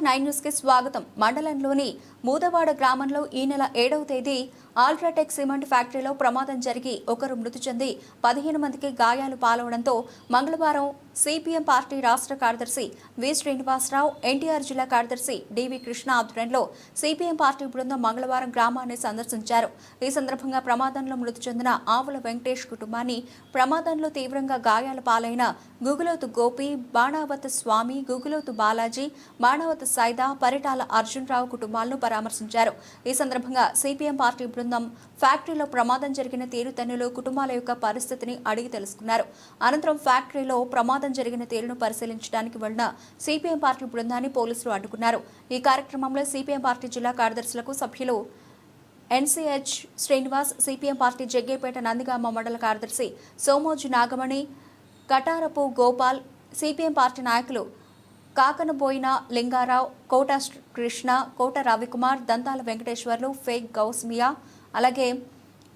9 news కి స్వాగతం. మండలంలోని మూదవాడ గ్రామంలో ఈ నెల 7వ తేదీ అల్ట్రాటెక్ సిమెంట్ ఫ్యాక్టరీలో ప్రమాదం జరిగి ఒకరు మృతి చెంది 15 మందికి గాయాలు పాలవడంతో మంగళవారం సిపిఎం పార్టీ రాష్ట్ర కార్యదర్శి వి శ్రీనివాసరావు, ఎన్టీఆర్ జిల్లా కార్యదర్శి డివి కృష్ణ ఆధ్వర్యంలో సిపిఎం పార్టీ బృందం మంగళవారం గ్రామాన్ని సందర్శించారు. ఈ సందర్భంగా ప్రమాదంలో మృతి చెందిన ఆవుల వెంకటేష్ కుటుంబాన్ని, ప్రమాదంలో తీవ్రంగా గాయాల పాలైన గుగులోతు గోపి, బాణావత్ స్వామి, గుగులోతు బాలాజీ, బాణావత్ సైదా, పరిటాల అర్జునరావు కుటుంబాలను పరామర్శించారు. ఈ సందర్భంగా సిపిఎం పార్టీ బృందం ఫ్యాక్టరీలో ప్రమాదం జరిగిన తీరుతెన్నులు, కుటుంబాల యొక్క పరిస్థితిని అడిగి తెలుసుకున్నారు. అనంతరం ఫ్యాక్టరీలో ప్రమాదం జరిగిన తీరును పరిశీలించడానికి వెళ్లిన సిపిఎం పార్టీ బృందాన్ని పోలీసులు అడ్డుకున్నారు. ఈ కార్యక్రమంలో సిపిఎం పార్టీ జిల్లా కార్యదర్శులకు సభ్యులు NCH Srinivas, CPM party Jaggepeta Nandigama మండల కార్యదర్శి సోమోజు నాగమణి, కటారపు గోపాల్, సిపిఎం పార్టీ నాయకులు కాకనబోయిన లింగారావు, కోట కృష్ణ, కోట రవికుమార్, దంతాల వెంకటేశ్వర్లు, ఫేక్ గౌస్మియా, అలాగే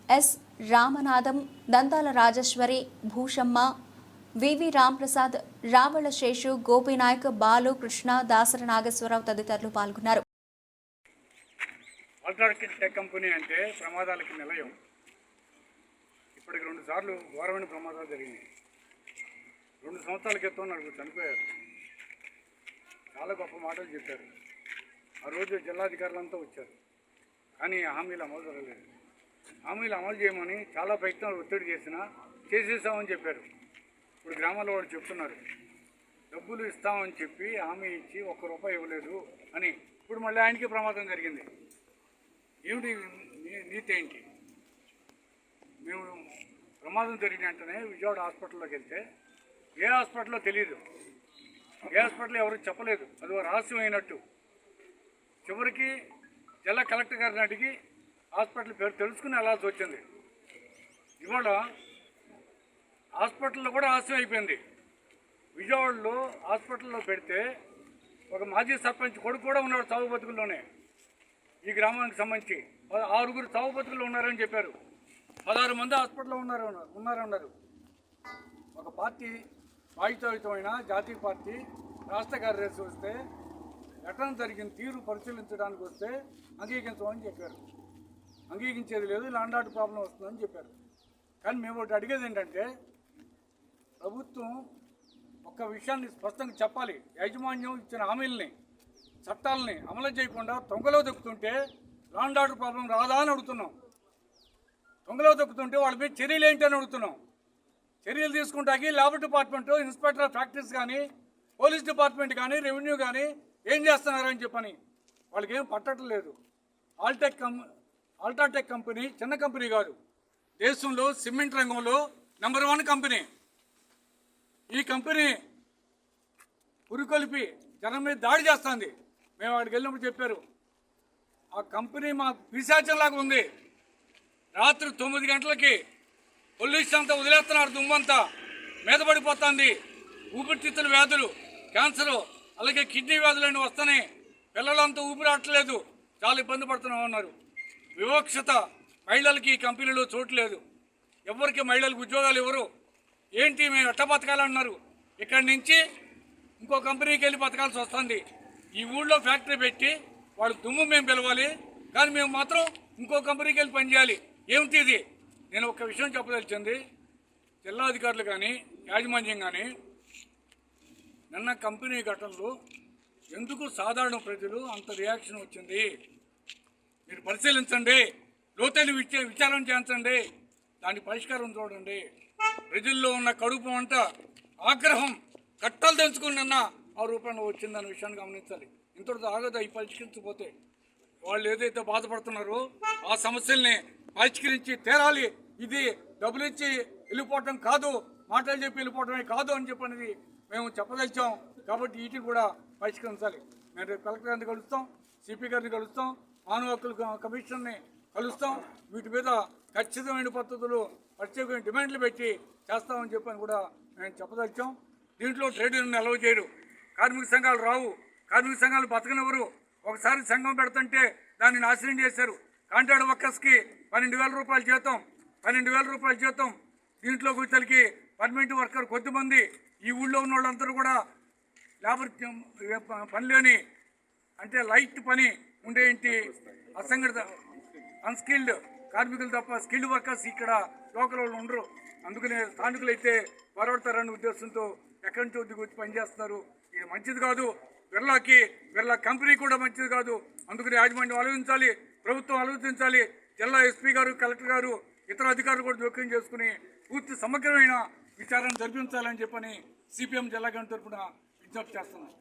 ఎస్ రామనాథం, దంతాల రాజేశ్వరి, భూషమ్మ, వివి రాంప్రసాద్, రావళ శేషు, గోపీనాయక్, బాలు, కృష్ణ, దాసరి నాగేశ్వరరావు తదితరులు పాల్గొన్నారు. అల్ట్రాటెక్ కంపెనీ అంటే ప్రమాదాలకి నిలయం. ఇప్పటికి 2 సార్లు ఘోరమైన ప్రమాదాలు జరిగినాయి. 2 సంవత్సరాల క్రితం నాకు చనిపోయారు. చాలా గొప్ప మాటలు చెప్పారు. ఆ రోజు జిల్లాధికారులంతా వచ్చారు, కానీ హామీలు అమలు జరగలేదు. హామీలు అమలు చేయమని చాలా ప్రయత్నాలు ఒత్తిడి చేసేసామని చెప్పారు. ఇప్పుడు గ్రామాల్లో వాళ్ళు చెప్తున్నారు, డబ్బులు ఇస్తామని చెప్పి హామీ ఇచ్చి ₹1 ఇవ్వలేదు అని. ఇప్పుడు మళ్ళీ ఆయనకి ప్రమాదం జరిగింది. ఏమిటి నీతి ఏంటి? మేము ప్రమాదం జరిగిన వెంటనే విజయవాడ హాస్పిటల్లోకి వెళ్తే ఏ హాస్పిటల్లో తెలియదు, ఏ హాస్పిటల్ ఎవరికి చెప్పలేదు, అది రహస్యం అయినట్టు. చివరికి జిల్లా కలెక్టర్ గారిని అడిగి హాస్పిటల్ పేరు తెలుసుకుని వెళ్ళాల్సి వచ్చింది. ఇవాళ హాస్పిటల్లో కూడా రహస్యం అయిపోయింది. విజయవాడలో హాస్పిటల్లో పెడితే ఒక మాజీ సర్పంచ్ కొడుకు కూడా ఉన్నాడు చావు బతుకుల్లోనే. ఈ గ్రామానికి సంబంధించి 6 చావు బతుకులు ఉన్నారని చెప్పారు. 16 మంది హాస్పిటల్లో ఉన్నారన్నారు. ఒక పార్టీ బాధ్యతాయుతమైన జాతీయ పార్టీ రాష్ట్ర కార్యదర్శి వస్తే ఘటన జరిగిన తీరు పరిశీలించడానికి వస్తే అంగీకరించమని చెప్పారు. అంగీకరించేది లేదు, ల్యాండ్ ఆర్డర్ ప్రాబ్లం వస్తుందని చెప్పారు. కానీ మేము ఒకటి అడిగేది ఏంటంటే, ప్రభుత్వం ఒక్క విషయాన్ని స్పష్టంగా చెప్పాలి. యాజమాన్యం ఇచ్చిన హామీలని, చట్టాలని అమలు చేయకుండా తొంగలో దొక్కుతుంటే ల్యాండ్ ఆర్డర్ ప్రాబ్లం రాదా అని అడుగుతున్నాం. తొంగలో దొక్కుతుంటే వాళ్ళ మీద చర్యలు ఏంటి అని అడుగుతున్నాం. చర్యలు తీసుకుంటాకి labour department, inspector of factories కానీ, పోలీస్ డిపార్ట్మెంట్ కానీ, రెవెన్యూ కానీ ఏం చేస్తున్నారని చెప్పని వాళ్ళకి ఏం పట్టట్లేదు. అల్ట్రాటెక్ కంపెనీ చిన్న కంపెనీ కాదు, దేశంలో సిమెంట్ రంగంలో నెంబర్ 1 కంపెనీ. ఈ కంపెనీ పురికొలిపి జనం మీద దాడి చేస్తుంది. మేము అక్కడికి వెళ్ళినప్పుడు చెప్పారు, ఆ కంపెనీ మా పిశాచంలాగా ఉంది. రాత్రి 9 గంటలకి పొల్యూషన్ అంతా వదిలేస్తున్నారు, దుమ్మంతా మీద పడిపోతుంది. ఊపిరితిత్తుల వ్యాధులు, క్యాన్సరు, అలాగే కిడ్నీ వ్యాధులన్నీ వస్తున్నాయి. పిల్లలంతా ఊపిరాటలేదు, చాలా ఇబ్బంది పడుతున్నాం అన్నారు. వివక్షత, మహిళలకి ఈ కంపెనీలో చోటు లేదు, ఎవరికి మహిళలకు ఉద్యోగాలు ఇవ్వరు. ఏంటి మేము ఎట్ట బతకాలన్నారు. ఇక్కడి నుంచి ఇంకో కంపెనీకి వెళ్ళి బతకాల్సి వస్తుంది. ఈ ఊళ్ళో ఫ్యాక్టరీ పెట్టి వాళ్ళు దుమ్ము మేము పిలవాలి, కానీ మేము మాత్రం ఇంకో కంపెనీకి వెళ్ళి పనిచేయాలి. ఏమిటి ఇది? నేను ఒక విషయం చెప్పదలిచింది, జిల్లాధికారులు కానీ యాజమాన్యం కానీ నిన్న కంపెనీ ఘటనలో ఎందుకు సాధారణ ప్రజలు అంత రియాక్షన్ వచ్చింది మీరు పరిశీలించండి, లోతైన విచారణ చేయించండి, దాని పరిష్కారం చూడండి. ప్రజల్లో ఉన్న కడుపు అంట ఆగ్రహం కట్టలు తెంచుకున్న ఆ రూపంలో వచ్చిందన్న విషయాన్ని గమనించాలి. ఇంతటితో ఆగదు. ఈ పరిష్కరించకపోతే వాళ్ళు ఏదైతే బాధపడుతున్నారో ఆ సమస్యల్ని పరిష్కరించి తీరాలి. ఇది డబ్బులు ఇచ్చి వెళ్ళిపోవటం కాదు, మాటలు చెప్పి వెళ్ళిపోవటమే కాదు అని చెప్పనేది మేము చెప్పదలిచాం. కాబట్టి వీటిని కూడా పరిష్కరించాలి. మేము రేపు కలెక్టర్ గారిని కలుస్తాం, సిపి గారిని కలుస్తాం, మానవ హక్కుల కమిషన్ని కలుస్తాం. వీటి మీద ఖచ్చితమైన పద్ధతులు, ప్రత్యేకమైన డిమాండ్లు పెట్టి చేస్తామని చెప్పని కూడా మేము చెప్పదలిచాం. దీంట్లో ట్రేడ్ యూనియన్ అలౌ చేయరు, కార్మిక సంఘాలు రావు, కార్మిక సంఘాలు బతకనివ్వరు. ఒకసారి సంఘం పెడుతుంటే దాన్ని నాశనం చేశారు. కాంట్రాక్ట్ వర్కర్స్కి ₹12,000 జీతం, ₹12,000 జీతం. దీంట్లో కూర్చొనికి పర్మనెంట్ వర్కర్ కొద్దిమంది, ఈ ఊళ్ళో ఉన్న వాళ్ళందరూ కూడా లేబర్ పని లేని అంటే లైట్ పని ఉండే ఇంటి అసంఘటిత అన్స్కిల్డ్ కార్మికులు తప్ప స్కిల్డ్ వర్కర్స్ ఇక్కడ లోకల్ వాళ్ళు ఉండరు. అందుకనే స్థానికులు అయితే పొరపడతారనే ఉద్దేశంతో ఎక్కడి నుంచో దిగి వచ్చి పనిచేస్తున్నారు. ఇది మంచిది కాదు. బిర్లా కంపెనీ కూడా మంచిది కాదు. అందుకని యాజమాన్యం ఆలోచించాలి, ప్రభుత్వం ఆలోచించాలి. జిల్లా ఎస్పీ గారు, కలెక్టర్ గారు, ఇతర అధికారులు కూడా జోక్యం చేసుకుని పూర్తి సమగ్రమైన విచారణ జరిపించాలని చెప్పని సిపిఎం జిల్లా కమిటీ తరఫున విజ్ఞప్తి చేస్తున్నాం.